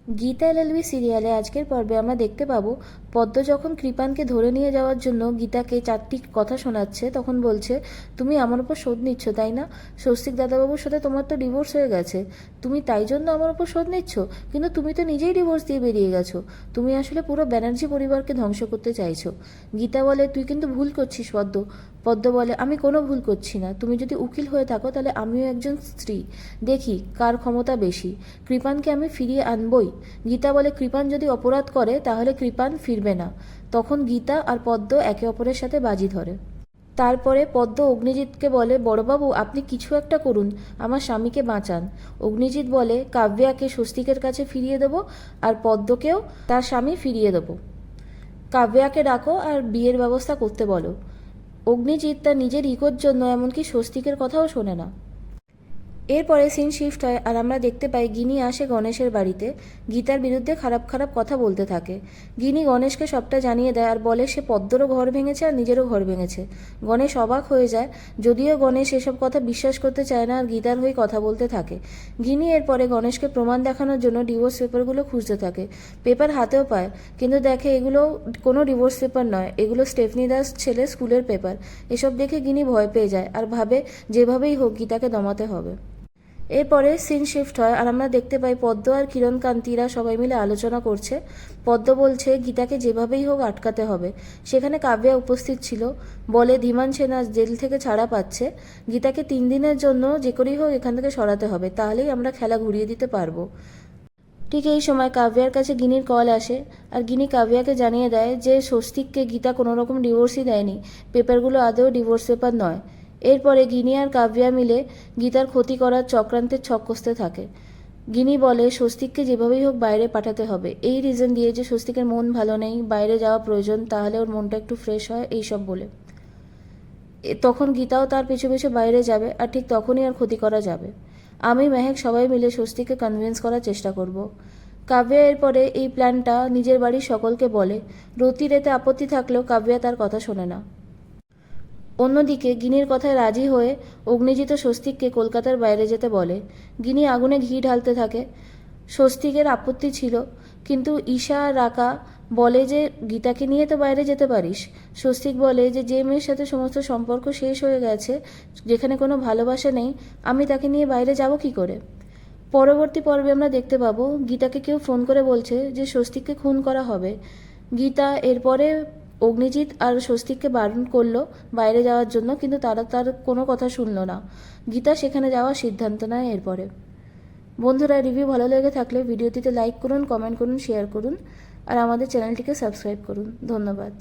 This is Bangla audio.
গীতা এলএলবি সিরিয়ালে আজকের পর্বে আমরা দেখতে পাবো পদ্ম যখন কৃপানকে ধরে নিয়ে যাওয়ার জন্য গীতাকে 4টি কথা শোনাচ্ছে, তখন বলছে, তুমি আমার উপর শোধ নিচ্ছ তাই না? স্বস্তিক দাদাবাবুর সাথে তোমার তো ডিভোর্স হয়ে গেছে, তুমি তাই জন্য আমার উপর শোধ নিচ্ছ? কিন্তু তুমি তো নিজেই ডিভোর্স দিয়ে বেরিয়ে গেছো। তুমি আসলে পুরো ব্যানার্জি পরিবারকে ধ্বংস করতে চাইছো। গীতা বলে, তুই কিন্তু ভুল করছিস পদ্ম। পদ্ম বলে, আমি কোনো ভুল করছি না। তুমি যদি উকিল হয়ে থাকো তাহলে আমিও একজন স্ত্রী, দেখি কার ক্ষমতা বেশি। কৃপানকে আমি ফিরিয়ে আনবই। গীতা বলে, কৃপান যদি অপরাধ করে তাহলে কৃপান ফিরবে না। তখন গীতা আর পদ্ম একে অপরের সাথে বাজি ধরে। তারপরে পদ্ম অগ্নিজিৎকে বলে, বড়বাবু আপনি কিছু একটা করুন, আমার স্বামীকে বাঁচান। অগ্নিজিৎ বলে, কাব্যাকে স্বস্তিকের কাছে ফিরিয়ে দেবো আর পদ্মকেও তার স্বামী ফিরিয়ে দেবো। কাব্যাকে ডাকো আর বিয়ের ব্যবস্থা করতে বলো। অগ্নিজিৎ তার নিজের ইগোর জন্য এমনকি স্বস্তিকের কথাও শোনে না। এরপরে সিন শিফট হয় আর আমরা দেখতে পাই গিনি আসে গণেশের বাড়িতে। গীতার বিরুদ্ধে খারাপ খারাপ কথা বলতে থাকে। গিনি গণেশকে সবটা জানিয়ে দেয় আর বলে সে পদ্মরও ঘর ভেঙেছে আর নিজেরও ঘর ভেঙেছে। গণেশ অবাক হয়ে যায়, যদিও গণেশ এসব কথা বিশ্বাস করতে চায় না আর গীতার হয়ে কথা বলতে থাকে। গিনি এরপরে গণেশকে প্রমাণ দেখানোর জন্য ডিভোর্স পেপারগুলো খুঁজতে থাকে। পেপার হাতেও পায়, কিন্তু দেখে এগুলো কোনো ডিভোর্স পেপার নয়, এগুলো স্টেফনি দাস ছেলে স্কুলের পেপার। এসব দেখে গিনি ভয় পেয়ে যায় আর ভাবে যেভাবেই হোক গীতাকে দমাতে হবে। এরপরে সিন শিফট হয় আর আমরা দেখতে পাই পদ্ম আর কিরণকান্তিরা সবাই মিলে আলোচনা করছে। পদ্ম বলছে গীতাকে যেভাবেই হোক আটকাতে হবে। সেখানে কাব্যা উপস্থিত ছিল, বলে ধীমান সেন আজ জেল থেকে ছাড়া পাচ্ছে, গীতাকে 3 দিনের জন্য যে করেই হোক এখান থেকে সরাতে হবে, তাহলেই আমরা খেলা ঘুরিয়ে দিতে পারবো। ঠিক এই সময় কাব্যার কাছে গিনির কল আসে আর গিনি কাব্যাকে জানিয়ে দেয় যে স্বস্তিককে গীতা কোনো রকম ডিভোর্সই দেয়নি, পেপারগুলো আদৌ ডিভোর্স পেপার নয়। এরপরে গিনি আর কাব্যা মিলে গীতার ক্ষতি করার চক্রান্তের ছক কষতে থাকে। গিনি বলে স্বস্তিককে যেভাবেই হোক বাইরে পাঠাতে হবে, এই রিজন দিয়ে যে স্বস্তিকের মন ভালো নেই, বাইরে যাওয়া প্রয়োজন, তাহলে ওর মনটা একটু ফ্রেশ হয়, এইসব বলে। তখন গীতাও তার পিছু পিছু বাইরে যাবে আর ঠিক তখনই আর ক্ষতি করা যাবে। আমি মেহেক সবাই মিলে স্বস্তিককে কনভিন্স করার চেষ্টা করব। কাব্যা এরপরে এই প্ল্যানটা নিজের বাড়ির সকলকে বলে। রতির এতে আপত্তি থাকলেও কাব্যা তার কথা শোনে না। অন্যদিকে গিনির কথায় রাজি হয়ে অগ্নিজিৎ স্বস্তিককে কলকাতার বাইরে যেতে বলে। গিনি আগুনে ঘি ঢালতে থাকে। স্বস্তিকের আপত্তি ছিল, কিন্তু ঈশা আর রাকা বলে যে গীতাকে নিয়ে তো বাইরে যেতে পারিস। স্বস্তিক বলে যে যে মেয়ের সাথে সমস্ত সম্পর্ক শেষ হয়ে গেছে, যেখানে কোনো ভালোবাসা নেই, আমি তাকে নিয়ে বাইরে যাব কি করে? পরবর্তী পর্বে আমরা দেখতে পাবো গীতাকে কেউ ফোন করে বলছে যে স্বস্তিককে খুন করা হবে। গীতা এরপরে অগ্নিজিৎ আর স্বস্তিককে বারণ করলো বাইরে যাওয়ার জন্য, কিন্তু তারা তার কোনো কথা শুনলো না। গীতা সেখানে যাওয়ার সিদ্ধান্ত নেয় এরপরে। বন্ধুরা, রিভিউ ভালো লেগে থাকলে ভিডিওটিতে লাইক করুন, কমেন্ট করুন, শেয়ার করুন আর আমাদের চ্যানেলটিকে সাবস্ক্রাইব করুন। ধন্যবাদ।